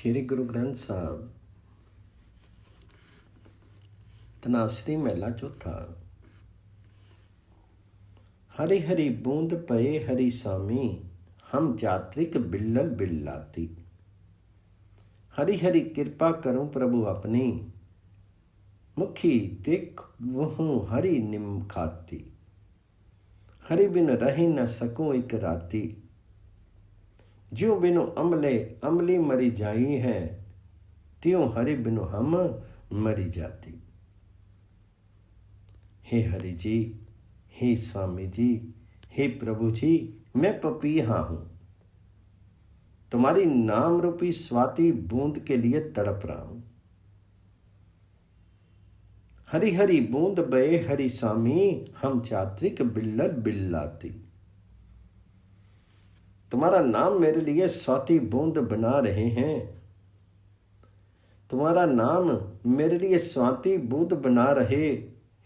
श्री गुरु ग्रंथ साहब तनासरी महला चौथा। हरि हरि बूंद पए हरि सामी, हम जात्रिक बिल्लल बिल्लाती। हरि हरि कृपा करूं प्रभु अपनी, मुखी देख वहूं हरि निम खाती। हरि बिन रही न सकूं एक राती, ज्यों बिनु अमले अमली मरी जाई है, त्यों हरि बिनु हम मरी जाती। हे हरि जी, हे स्वामी जी, हे प्रभु जी, मैं पपीहा हूं, तुम्हारी नाम रूपी स्वाति बूंद के लिए तड़प रहा हूं। हरि हरि बूंद बहे हरि स्वामी, हम चात्रिक बिल्लल बिल्लाती। तुम्हारा नाम मेरे लिए स्वाति बूंद बना रहे हैं, तुम्हारा नाम मेरे लिए स्वाति बूंद बना रहे।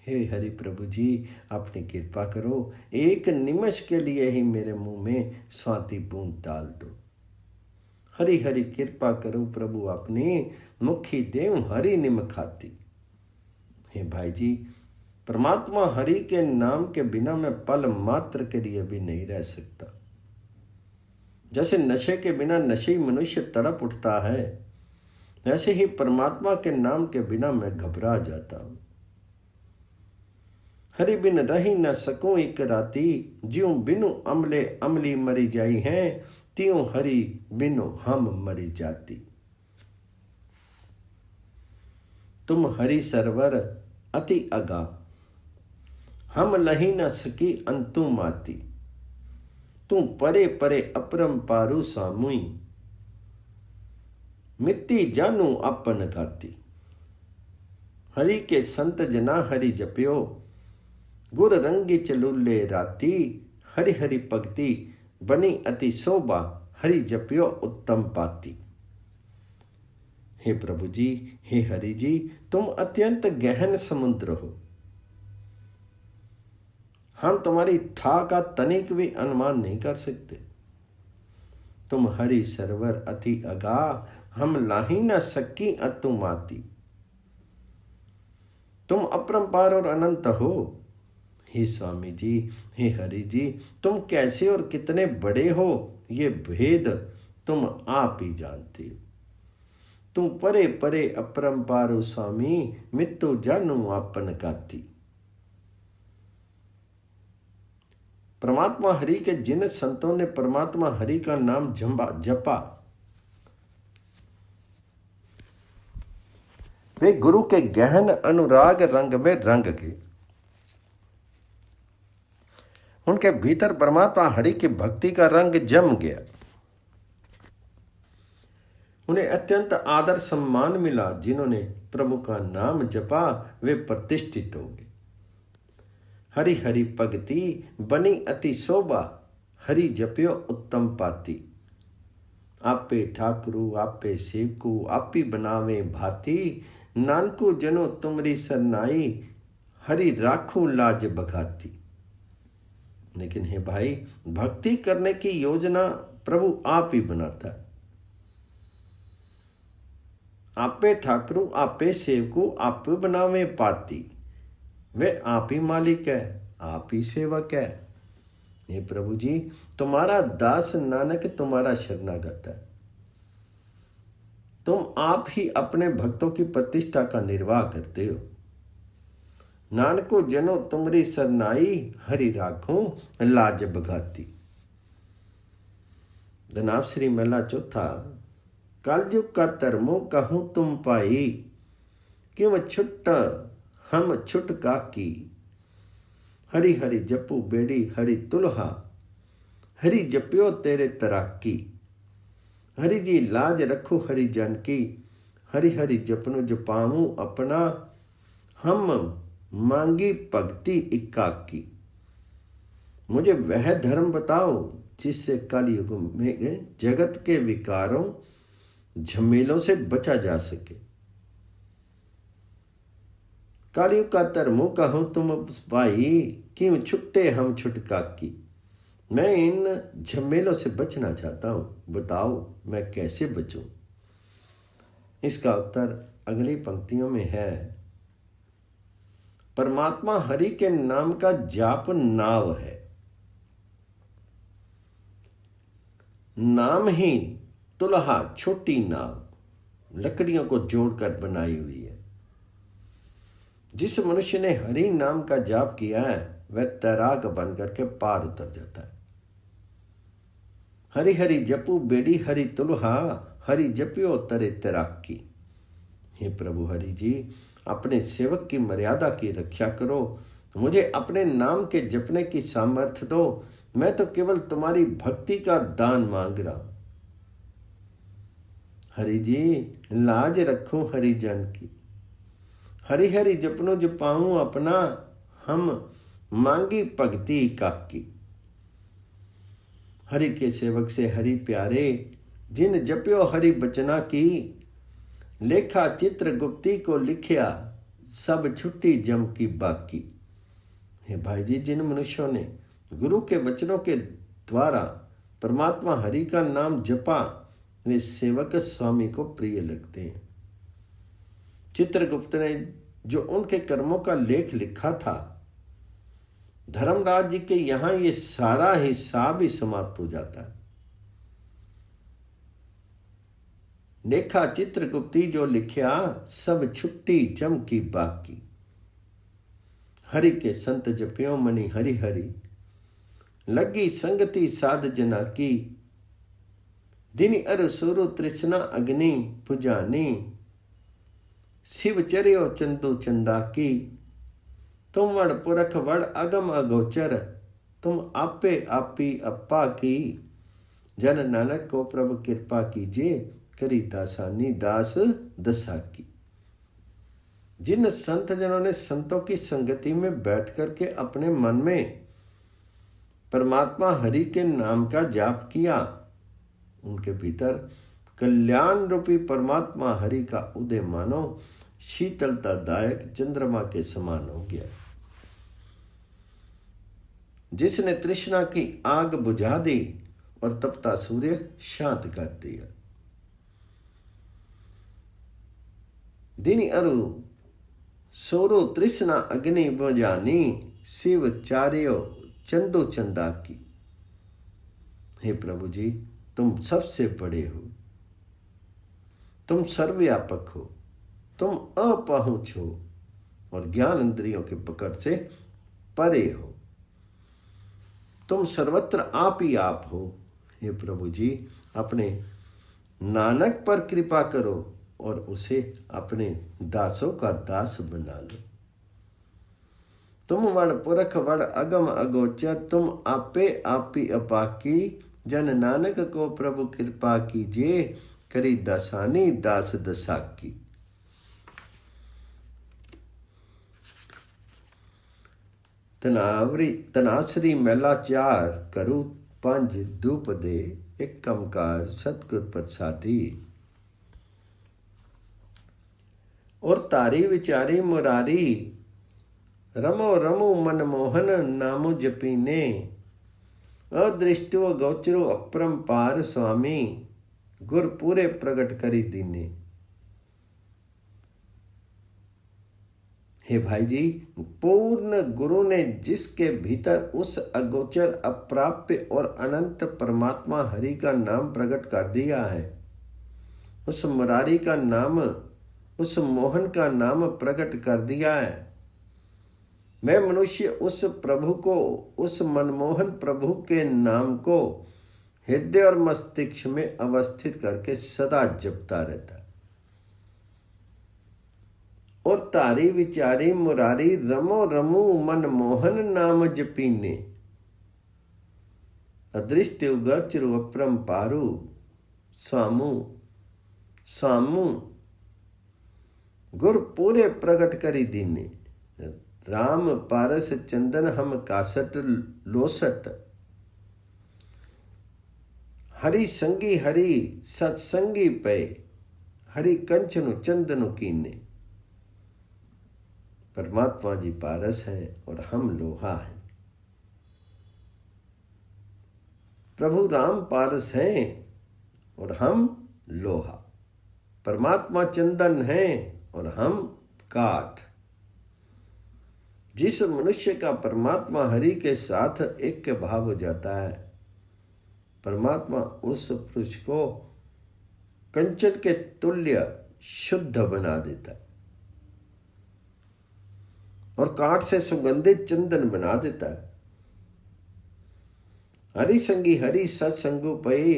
हे हरि प्रभु जी, अपनी कृपा करो, एक निमिष के लिए ही मेरे मुंह में स्वाति बूंद डाल दो। हरि हरि कृपा करो प्रभु अपनी, मुखी देव हरि निम खाती। हे भाई जी, परमात्मा हरि के नाम के बिना मैं पल मात्र के लिए भी नहीं रह सकता। जैसे नशे के बिना नशे मनुष्य तड़प उठता है, ऐसे ही परमात्मा के नाम के बिना मैं घबरा जाता हूं। हरि बिन रही न सकूं एक राती, ज्यों बिनु अमले अमली मरी जाई हैं, त्यों हरि बिनु हम मरी जाती। तुम हरि सरवर अति अगा, हम लही न सकी अंतु माती। तू परे परे अपरम पारु सामुई, मिट्टी जानू अपन गाती। हरि के संत जना हरि जप्यो, गुर रंगी चलूले राती। हरि हरि भक्ति बनी अति शोभा, हरि जप्यो उत्तम पाती। हे प्रभु जी, हे हरि जी, तुम अत्यंत गहन समुद्र हो, हम तुम्हारी था का तनिक भी अनुमान नहीं कर सकते। तुम हरि सरवर अति अगा, हम लाही न सकी अतु माती। तुम अपरंपार और अनंत हो। हे स्वामी जी, हे हरि जी, तुम कैसे और कितने बड़े हो, ये भेद तुम आप ही जानते हो। तुम परे परे अपरंपार स्वामी, मित्तु जानू आपन गाती। परमात्मा हरि के जिन संतों ने परमात्मा हरि का नाम जपा, वे गुरु के गहन अनुराग रंग में रंग गए। उनके भीतर परमात्मा हरि की भक्ति का रंग जम गया। उन्हें अत्यंत आदर सम्मान मिला। जिन्होंने प्रभु का नाम जपा, वे प्रतिष्ठित हो गए। हरि हरि भक्ति बनी अति शोभा, हरि जप्यो उत्तम पाती। आपे ठाकुरु आपे सेवकु, आपी बनावे भाती। नानकू जनो तुमरी सरनाई, हरि राखू लाज बघाती। लेकिन हे भाई, भक्ति करने की योजना प्रभु आप ही बनाता है। आपे ठाकुरु आपे सेवकु, आप बनावे पाती। वे आप ही मालिक है, आप ही सेवक है। हे प्रभु जी, तुम्हारा दास नानक तुम्हारा शरणागत है। तुम आप ही अपने भक्तों की प्रतिष्ठा का निर्वाह करते हो। नानको जनो तुमरी सरनाई, हरि राखो लाज बघाती। धनावश्री महला चौथा। कलयुग का धर्मो कहूं तुम पाई, क्यों छुट्ट हम छुट काकी। हरि हरि जपू बेड़ी हरि तुलहा, हरि जप्यो तेरे तराकी। हरि जी लाज रखो हरि जन की, हरि हरि जपनु जपाऊं अपना। हम मांगी भक्ति इकाकी। मुझे वह धर्म बताओ जिससे कलयुग में जगत के विकारों झमेलों से बचा जा सके। कलयुग का धर्मो कहूं तुम भाई, क्यों छुट्टे हम छुटकाकी। मैं इन झमेलों से बचना चाहता हूं, बताओ मैं कैसे बचूं। इसका उत्तर अगली पंक्तियों में है। परमात्मा हरि के नाम का जाप नाव है। नाम ही तुलहा, छोटी नाव लकड़ियों को जोड़कर बनाई हुई है। जिस मनुष्य ने हरि नाम का जाप किया है वह तैराक बन करके पार उतर जाता है। हरि हरि जपू बेड़ी हरि तुलहा, हरि जपियो तरे तैराकी। हे प्रभु हरि जी, अपने सेवक की मर्यादा की रक्षा करो, मुझे अपने नाम के जपने की सामर्थ्य दो। मैं तो केवल तुम्हारी भक्ति का दान मांग रहा हूं। हरि जी, लाज रखूं हरिजन की, हरि हरि जपनो जपाऊं अपना, हम मांगी भक्ति काकी। हरि के सेवक से हरि प्यारे, जिन जप्यो हरि बचना की, लेखा चित्र गुप्ती को लिखिया, सब छुट्टी जम की बाकी। हे भाई जी, जिन मनुष्यों ने गुरु के वचनों के द्वारा परमात्मा हरि का नाम जपा, वे सेवक स्वामी को प्रिय लगते हैं। चित्रगुप्त ने जो उनके कर्मों का लेख लिखा था, धर्मराज जी के यहां ये सारा हिसाब ही समाप्त हो जाता है। लेखा चित्रगुप्ती जो लिखिया, सब छुट्टी चमकी बाकी। हरि के संत जपियो मणि हरि हरि, लगी संगति साध जना की। दिन अर सुरु तृष्णा अग्नि पुजानी, शिव चरियो चंदू चंदा की। तुम वड़ पुरख वड़ अगम अगोचर, तुम आपे आपी अप्पा की। जन नानक को प्रभु कृपा कीजिए, करी दासानी दास दशा की। जिन संत जनों ने संतों की संगति में बैठ करके अपने मन में परमात्मा हरि के नाम का जाप किया, उनके भीतर कल्याण रूपी परमात्मा हरि का उदय मानो शीतलतादायक चंद्रमा के समान हो गया। जिसने तृष्णा की आग बुझा दी और तपता सूर्य शांत कर दिया। दिन अरु सोरो तृष्णा अग्नि बुझानी, शिव चार्यो चंदो चंदा की। हे प्रभु जी, तुम सबसे बड़े हो, तुम सर्वव्यापक हो, तुम अपहुंच हो और ज्ञान इंद्रियों के पकड़ से परे हो। तुम सर्वत्र आप ही आप हो। हे प्रभु जी, अपने नानक पर कृपा करो और उसे अपने दासों का दास बना लो। तुम वड़ पुरख वड़ अगम अगोचर, तुम आपे आपी अपाकी। जन नानक को प्रभु कृपा कीजिए, करी दासानी दास दशा की। तनासरी मैला चार, करू पंज धूप दे, एक कमकार सतगुर प्रसादी। और तारी विचारी मुरारी, रमो रमो मनमोहन नामो जपीने। अदृष्टो गौचरो अपरंपार स्वामी, गुर पूरे प्रगट करी दीने। हे भाई जी, पूर्ण गुरु ने जिसके भीतर उस अगोचर अप्राप्य और अनंत परमात्मा हरि का नाम प्रकट कर दिया है, उस मुरारी का नाम, उस मोहन का नाम प्रकट कर दिया है, मैं मनुष्य उस प्रभु को, उस मनमोहन प्रभु के नाम को हृदय और मस्तिष्क में अवस्थित करके सदा जपता रहता है। और तारी विचारी मुरारी, रमो रमो मनमोहन नाम जपीने। अदृष्ट उगचरु अपरंपारु, स्वामु स्वामु गुर पूरे प्रगट करी दीने। राम पारस चंदन हम कासट लोसट, हरि संगी हरि सत्संगी पे, हरि कंचनु चंदनु कीने। परमात्मा जी पारस हैं और हम लोहा हैं। प्रभु राम पारस हैं और हम लोहा। परमात्मा चंदन है और हम काठ। जिस मनुष्य का परमात्मा हरि के साथ ऐक्य भाव हो जाता है, परमात्मा उस पुरुष को कंचन के तुल्य शुद्ध बना देता है और काठ से सुगंधित चंदन बना देता है। हरि संगी हरि सत्संगो पये,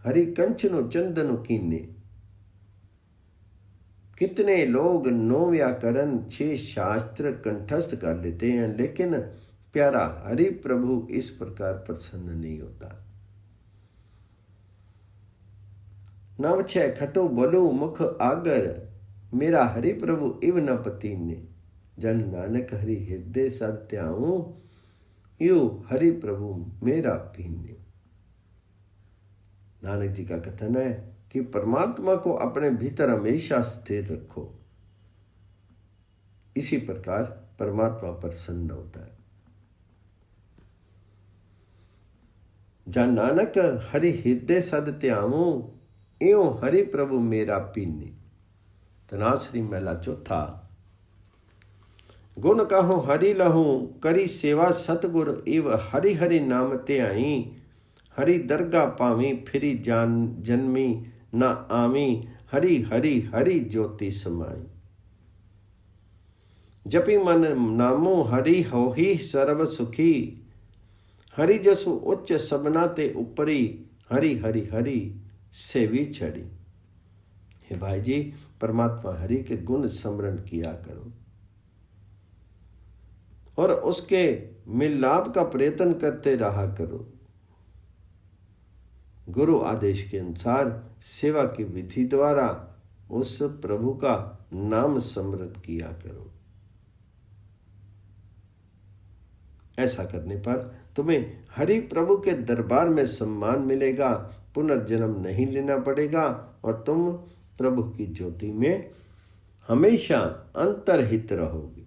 हरि कंचनो चंदनो कीने। कितने लोग 9 व्याकरण 6 शास्त्र कंठस्थ कर लेते हैं, लेकिन प्यारा हरि प्रभु इस प्रकार प्रसन्न नहीं होता। नव 6 खटो बोलो मुख आगर, मेरा हरि प्रभु इव न पतीने। जन नानक हरि हृदय सत्याऊं, यो हरि प्रभु मेरा पीने। नानक जी का कथन है कि परमात्मा को अपने भीतर हमेशा स्थिर रखो, इसी प्रकार परमात्मा प्रसन्न होता है। जन नानक हरि हृदय सद त्याऊं, यो हरि प्रभु मेरा पीने। तनाश्री महला चौथा। गुण कहो हरि लहू, करी सेवा सतगुर इव हरि हरि नाम ते आई। हरि दरगा पावी फिरी जान जन्मी न आवी, हरि हरि हरि ज्योति समाई। जपी मन नामो हरि होही सर्व सुखी, हरि जसु उच्च सबना ते उपरी, हरि हरि हरि सेवी चढ़ी। हे भाई जी, परमात्मा हरि के गुण स्मरण किया करो और उसके मिलाप का प्रयत्न करते रहा करो। गुरु आदेश के अनुसार सेवा की विधि द्वारा उस प्रभु का नाम स्मरण किया करो। ऐसा करने पर तुम्हें हरि प्रभु के दरबार में सम्मान मिलेगा, पुनर्जन्म नहीं लेना पड़ेगा और तुम प्रभु की ज्योति में हमेशा अंतर्हित रहोगे।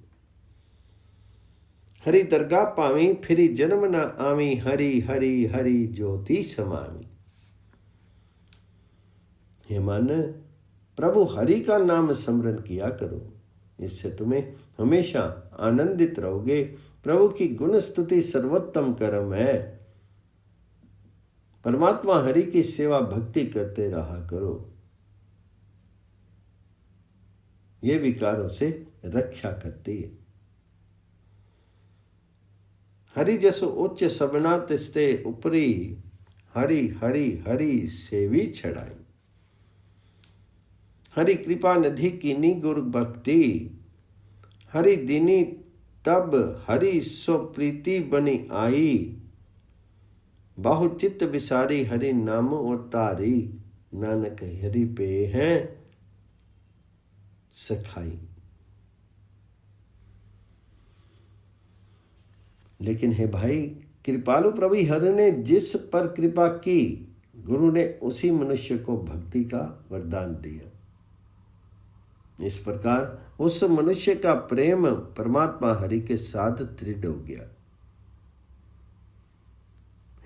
हरि दरगाह पावी फिरी जन्म न आवी, हरि हरि हरि ज्योति समावी। हे मन, प्रभु हरि का नाम स्मरण किया करो, इससे तुम्हें हमेशा आनंदित रहोगे। प्रभु की गुण स्तुति सर्वोत्तम कर्म है। परमात्मा हरि की सेवा भक्ति करते रहा करो, ये विकारों से रक्षा करती है। हरि जसो उच्च सबना तिस्ते उपरी, हरि हरि हरि सेवी छड़ाई। हरि कृपा निधि कीनी गुरु भक्ति, हरि दीनी तब हरि सो प्रीति बनी आई। बाहु चित्त विसारी हरि नाम उतारी, नानक हरि पे हैं सखाई। लेकिन हे भाई, कृपालु प्रभु हरि ने जिस पर कृपा की, गुरु ने उसी मनुष्य को भक्ति का वरदान दिया। इस प्रकार उस मनुष्य का प्रेम परमात्मा हरि के साथ दृढ़ हो गया।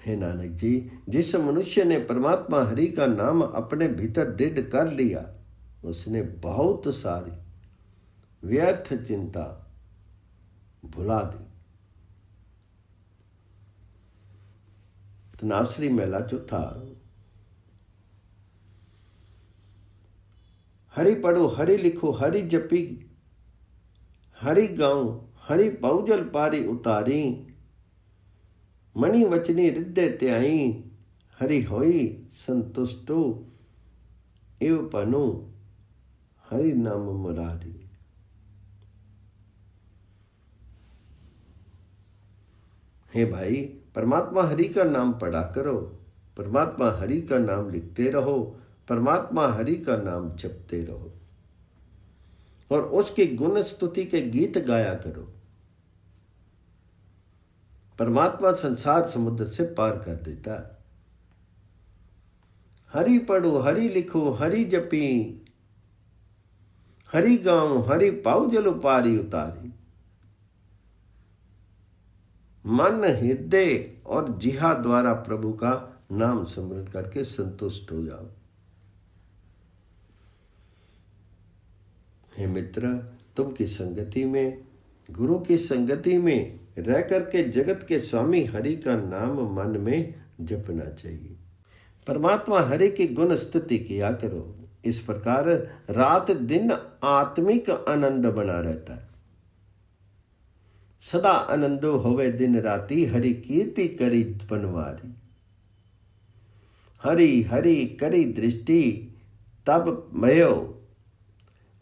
हे नानक जी, जिस मनुष्य ने परमात्मा हरि का नाम अपने भीतर दृढ़ कर लिया, उसने बहुत सारी व्यर्थ चिंता भुला दी। तनाश्री मेला चौथा। हरि पढ़ो हरि लिखो हरि जपी, हरि गाऊं हरि बहुजल पारी उतारी। मणि वचनी हृदय त्याई, हरि होई संतुष्टो एव पनु, हरि नाम मुरारी। हे भाई, परमात्मा हरि का नाम पढ़ा करो, परमात्मा हरि का नाम लिखते रहो, परमात्मा हरि का नाम जपते रहो और उसके गुण स्तुति के गीत गाया करो। परमात्मा संसार समुद्र से पार कर देता है। हरि पढ़ो हरि लिखो हरि जपी, हरि गाऊं हरि पाऊ जल पारी उतारी। मन हृदय और जिहा द्वारा प्रभु का नाम स्मरण करके संतुष्ट हो जाओ। हे मित्र, तुम की संगति में, गुरु की संगति में रह करके जगत के स्वामी हरि का नाम मन में जपना चाहिए। परमात्मा हरि की गुण स्तुति किया करो। इस प्रकार रात दिन आत्मिक आनंद बना रहता है। सदा आनंदो होवे दिन राति, हरि कीर्ति करी बनवारी। हरि हरि करी दृष्टि तब भयो,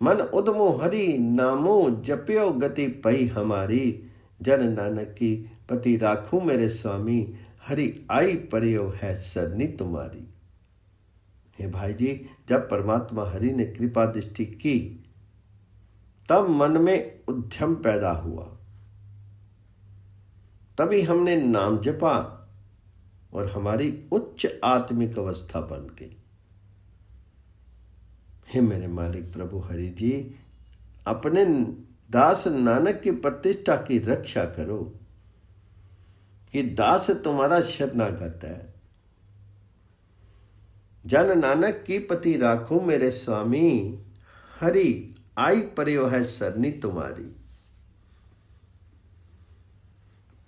मन उदमो हरि नामो जप्यो गति पई हमारी। जन नानक की पति राखू मेरे स्वामी, हरि आई परियो है सरनी तुम्हारी। हे भाई जी, जब परमात्मा हरि ने कृपा दृष्टि की तब मन में उद्यम पैदा हुआ, तभी हमने नाम जपा और हमारी उच्च आत्मिक अवस्था बन गई। हे मेरे मालिक प्रभु हरि जी, अपने दास नानक की प्रतिष्ठा की रक्षा करो। कि दास तुम्हारा शरणागत है। जन नानक की पति राखो मेरे स्वामी, हरि आई परियो है सरनी तुम्हारी।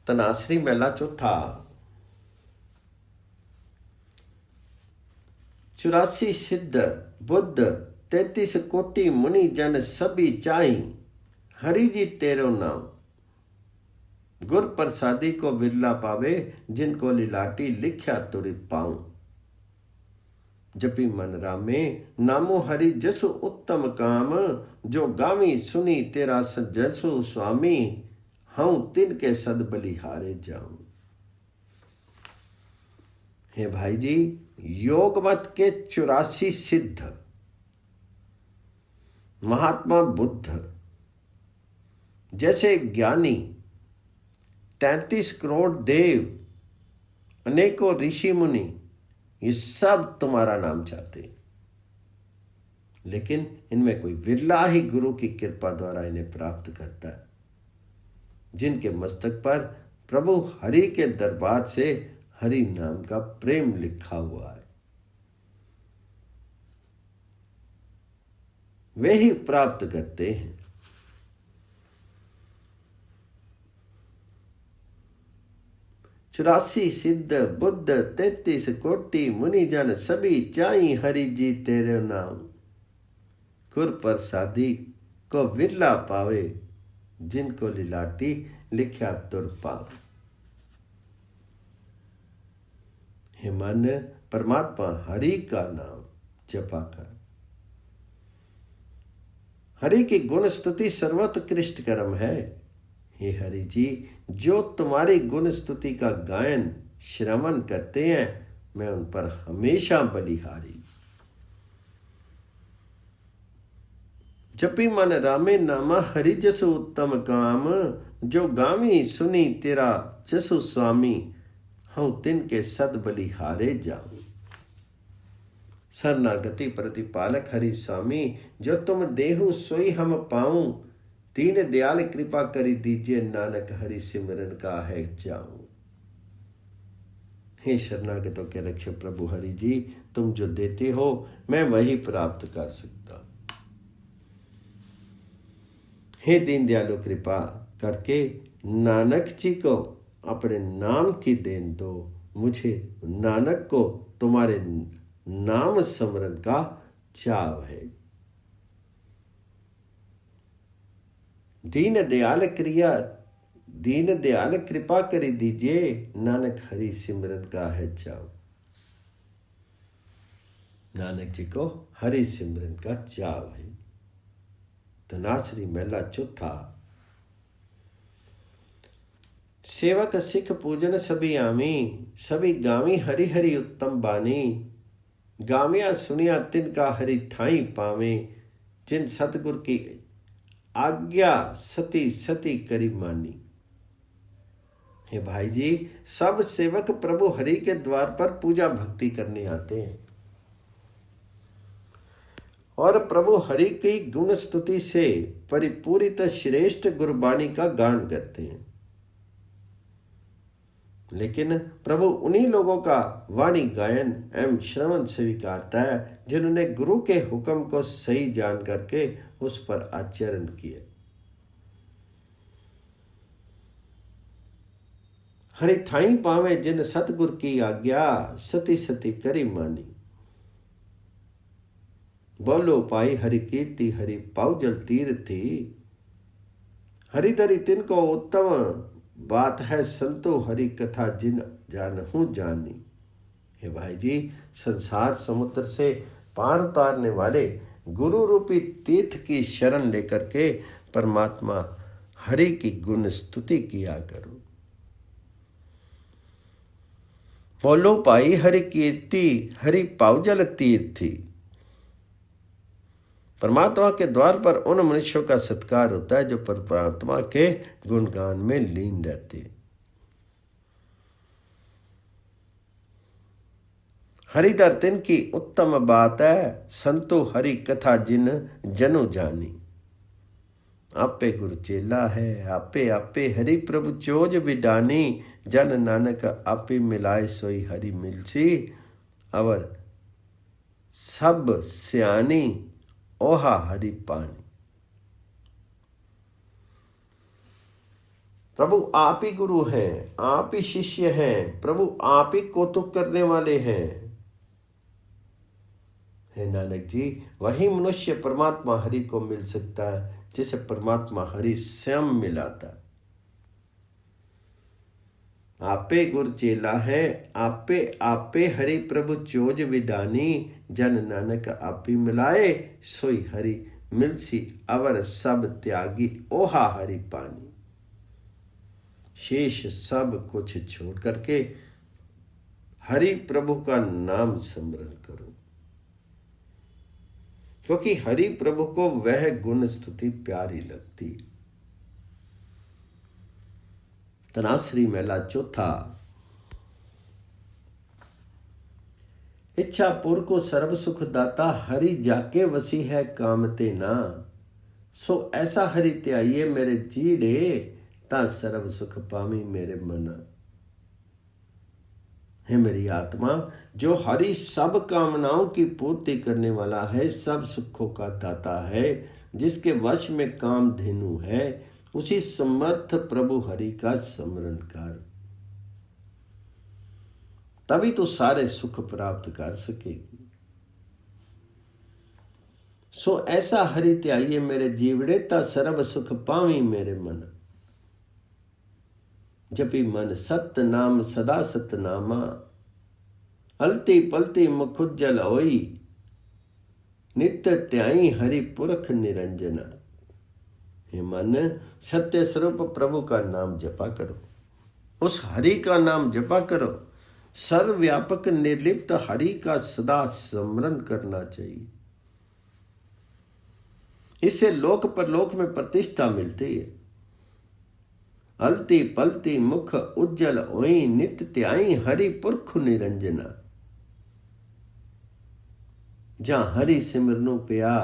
तनासरी मेला चौथा। 84 सिद्ध बुद्ध 33 कोटि मुनि जन सभी चाई, हरि जी तेरो नाम। गुर प्रसादी को विरला पावे, जिनको लिलाटी लिख्या तुरित पाऊं। जपी मन रामे नामो हरि जसु उत्तम काम, जो गावी सुनी तेरा जसु स्वामी, हूं तिनके सद बलिहारे जाऊं। हे भाई जी, योग मत के 84 सिद्ध महात्मा बुद्ध जैसे ज्ञानी, 33 करोड़ देव, अनेकों ऋषि मुनि, ये सब तुम्हारा नाम चाहते हैं। लेकिन इनमें कोई विरला ही गुरु की कृपा द्वारा इन्हें प्राप्त करता है, जिनके मस्तक पर प्रभु हरि के दरबार से हरि नाम का प्रेम लिखा हुआ है। वे ही प्राप्त करते हैं। चौरासी सिद्ध बुद्ध 33 कोटि मुनि जन सभी चाई, हरि जी तेरे नाम। गुर प्रसादी को विरला पावे, जिनको लिलाटी लिख्या तुर पावे। हे मन, परमात्मा हरि का नाम जपा कर। हरि की गुण स्तुति सर्वोत्कृष्ट कर्म है। हे हरि जी, जो तुम्हारी गुण स्तुति का गायन श्रवण करते हैं, मैं उन पर हमेशा बलिहारी। जपी मन रामे नामा, हरि जसु उत्तम काम, जो गावी सुनी तेरा जसु स्वामी, हूं तिनके सद बलिहारे जाऊं। शरणागति प्रतिपालक हरि स्वामी, जो तुम देहु सोई हम पाऊं, दीन दयाल कृपा करी दीजिए, नानक हरि सिमरन का है जाऊं। हे शरणागतों के रक्षक प्रभु हरि जी, तुम जो देते हो मैं वही प्राप्त कर सकता। हे दीन दयालु, कृपा करके नानक जी को अपने नाम की देन दो। मुझे नानक को तुम्हारे नाम स्मरण का चाव है। दीन दयाल कृपा करी दीजिए, नानक हरि सिमरन का है चाव। नानक जी को हरि सिमरन का चाव है। धनाश्री मेला चौथा। सेवक सिख पूजन सभी आमी, सभी गावी हरि हरि उत्तम बानी। गामिया सुनिया तिनका हरि थाई पावे, जिन सतगुर की आज्ञा सती सती करी मानी। हे भाई जी, सब सेवक प्रभु हरि के द्वार पर पूजा भक्ति करने आते हैं और प्रभु हरि की गुण स्तुति से परिपूरित श्रेष्ठ गुरबाणी का गान करते हैं। लेकिन प्रभु उन्हीं लोगों का वाणी गायन एवं श्रवण स्वीकारता है जिन्होंने गुरु के हुक्म को सही जान करके उस पर आचरण किए। हरि थाई पावे जिन सतगुर की आज्ञा, सती सती करी मानी। बोलो पाई हरि कीर्ति हरि पाउजल तीर थी। हरि धरि तिनको उत्तम बात है, संतो हरि कथा जिन जानहु जानी। हे भाई जी, संसार समुद्र से पार उतारने वाले गुरु रूपी तीर्थ की शरण लेकर के परमात्मा हरि की गुण स्तुति किया करो। बोलो पाई हरि कीर्ति हरि पाउजल तीर्थी। परमात्मा के द्वार पर उन मनुष्यों का सत्कार होता है जो परमात्मा के गुणगान में लीन रहते हैं। हरिधर तिन की उत्तम बात है, संतो हरि कथा जिन जनु जानी। आपे गुरु चेला है, आपे आपे हरि प्रभु चोज विडानी। जन नानक आपे मिलाए सोई हरि मिलसी। अवर सब सियानी ओहा हरि पानी। प्रभु आप ही गुरु हैं, आप ही शिष्य हैं, प्रभु आप ही कौतुक करने वाले हैं। हे नानक जी, वही मनुष्य परमात्मा हरि को मिल सकता है जिसे परमात्मा हरि स्वयं मिलाता। आपे गुर चेला है, आपे आपे हरि प्रभु चोज विडानी। जन नानक आपी मिलाए सोई हरि मिलसी। अवर सब त्यागी ओहा हरि पानी। शेष सब कुछ छोड़ करके हरि प्रभु का नाम स्मरण करो, क्योंकि हरि प्रभु को वह गुण स्तुति प्यारी लगती। तनाश्री मेला चौथा। इच्छा पुर को सर्व सुख दाता, हरि जाके वसी है कामते ना। सो ऐसा हरि त्याइए मेरे जीड़े, ता सर्व सुख पामी मेरे मना। है मेरी आत्मा, जो हरि सब कामनाओं की पूर्ति करने वाला है, सब सुखों का दाता है, जिसके वश में काम धेनु है, उसी समर्थ प्रभु हरि का स्मरण कर, तभी तो सारे सुख प्राप्त कर सकेगी। सो ऐसा हरि त्याइए मेरे जीवड़े, ता सर्व सुख पावी मेरे मन। जपी मन सत नाम सदा सतनामा, अलती पलती मुख उज्जल होई, नित्य त्याई हरि पुरख निरंजना। हे मन, सत्य स्वरूप प्रभु का नाम जपा करो, उस हरि का नाम जपा करो। सर्वव्यापक निर्लिप्त हरि का सदा स्मरण करना चाहिए। इससे लोक परलोक में प्रतिष्ठा मिलती है। अलती पलती मुख उज्जल होई, नित्य त्याई हरि पुरख निरंजना। जहां हरि सिमरनु पिया,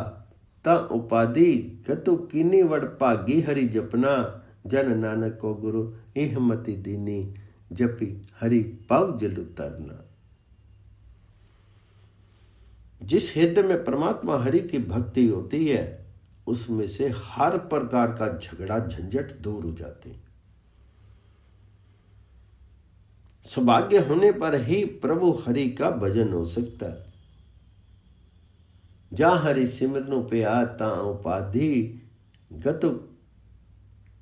ता उपाधि कतु कीनी वड़ भागी हरि जपना। जन नानक को गुरु इह मति दीनी, जपी हरि पाव जल उतरना। जिस हृदय में परमात्मा हरि की भक्ति होती है, उसमें से हर प्रकार का झगड़ा झंझट दूर हो जाते हैं। सौभाग्य होने पर ही प्रभु हरि का भजन हो सकता है। जा हरि सिमरनु पे आता उपाधि, गतु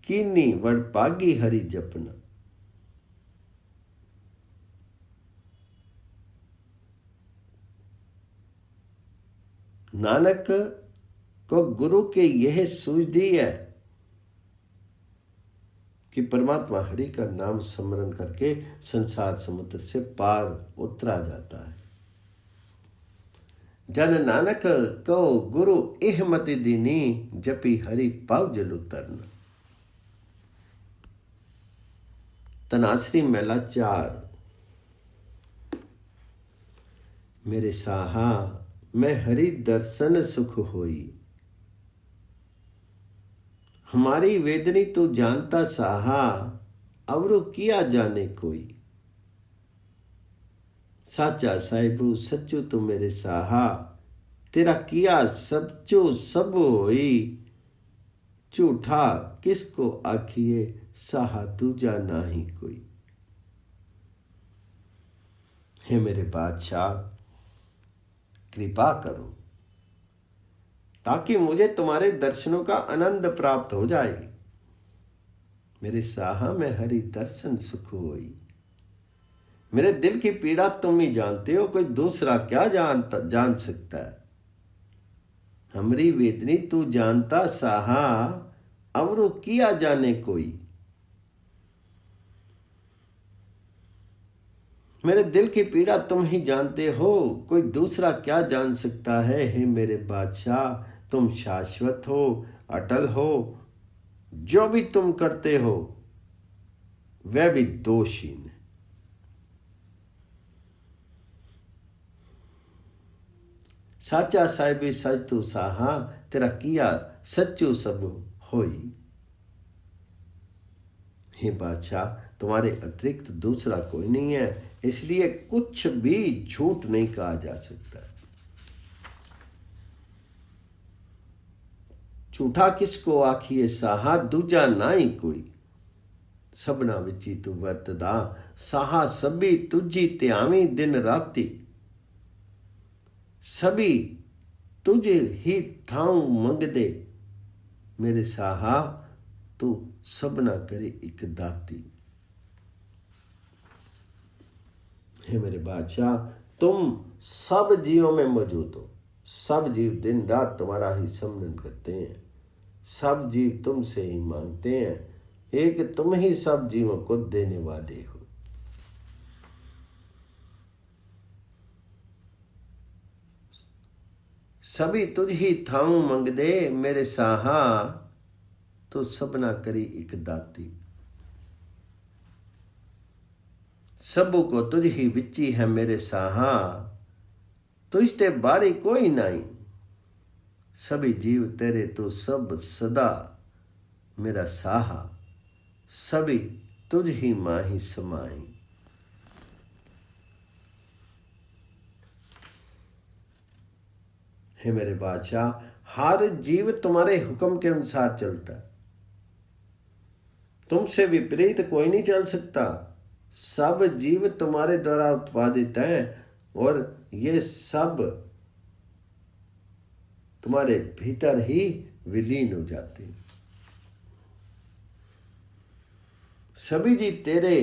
कीनी वड़ पागी हरि जपना। नानक को गुरु के यह सूझदी है कि परमात्मा हरि का नाम स्मरण करके संसार समुद्र से पार उतरा जाता है। जन नानक को गुरु इह मति दीनी, जपी हरि पाव जल उतरना। तनाश्री मेला 4। मेरे साहा मैं हरि दर्शन सुख होई, हमारी वेदनी तो जानता साहा, अवरु किया जाने कोई। साचा साहिबू सच्चू तू मेरे साहा, तेरा किया सच्चो सब होई, झूठा किसको आखिए, साहा दूजा नाही कोई। हे मेरे बादशाह, कृपा करो ताकि मुझे तुम्हारे दर्शनों का आनंद प्राप्त हो जाए। मेरे साहा में हरि दर्शन सुख होई। मेरे दिल की पीड़ा तुम ही जानते हो, कोई दूसरा क्या जान सकता है। हमरी वेदनी तू जानता साहा, अवरो किया जाने कोई। मेरे दिल की पीड़ा तुम ही जानते हो, कोई दूसरा क्या जान सकता है। हे मेरे बादशाह, तुम शाश्वत हो, अटल हो, जो भी तुम करते हो वह भी दोषहीन है। साचा साहिब सच तू साहा, तेरा किया सच्चू सब होई। हे बादशाह, तुम्हारे अतिरिक्त दूसरा कोई नहीं है, इसलिए कुछ भी झूठ नहीं कहा जा सकता। झूठा किसको आखिए साहा, दूजा नाई कोई। सबना विची तू वरतदा, साहा सभी तुझी त्यावी दिन राती। सभी तुझे ही थाऊ मंगदे, मेरे साहा तू सबना करे एक दाती। हे मेरे बादशाह, तुम सब जीवों में मौजूद हो। सब जीव दिन रात तुम्हारा ही स्मरण करते हैं। सब जीव तुमसे ही मांगते हैं, एक तुम ही सब जीवों को देने वाले हो। सभी तुझ ही थाऊ मंगदे, मेरे साहा तो सबना करी एक दाती। सबू को तुझ ही विची है मेरे साहा, तुझते बारी कोई नहीं। सभी जीव तेरे तो सब सदा, मेरा साहा सभी तुझ ही माही समाई। हे मेरे बादशाह, हर जीव तुम्हारे हुक्म के अनुसार चलता है। तुमसे विपरीत कोई नहीं चल सकता। सब जीव तुम्हारे द्वारा उत्पादित हैं और ये सब तुम्हारे भीतर ही विलीन हो जाते हैं। सभी जी तेरे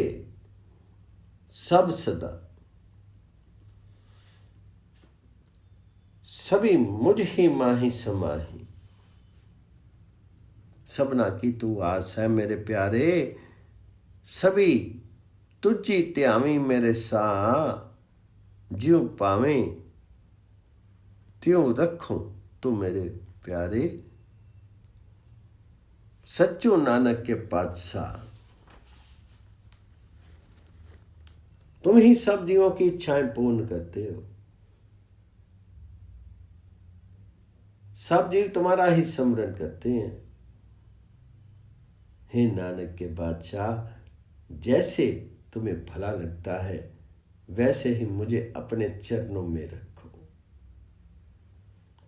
सब सदा, सभी मुझ ही माही समाही। सबना की तू आस है मेरे प्यारे, सभी तुझी त्यावी मेरे सा। ज्यों पावे त्यों रखूं तू मेरे प्यारे, सच्चो नानक के पातशाह। तुम ही सब जीवों की इच्छाएं पूर्ण करते हो। सब जीव तुम्हारा ही स्मरण करते हैं। हे नानक के बादशाह, जैसे तुम्हें भला लगता है वैसे ही मुझे अपने चरणों में रखो।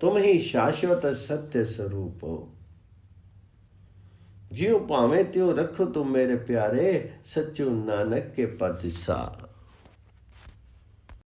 तुम ही शाश्वत सत्य स्वरूप हो। ज्यों पावे त्यों रखो तुम मेरे प्यारे, सच्चो नानक के पातशाह।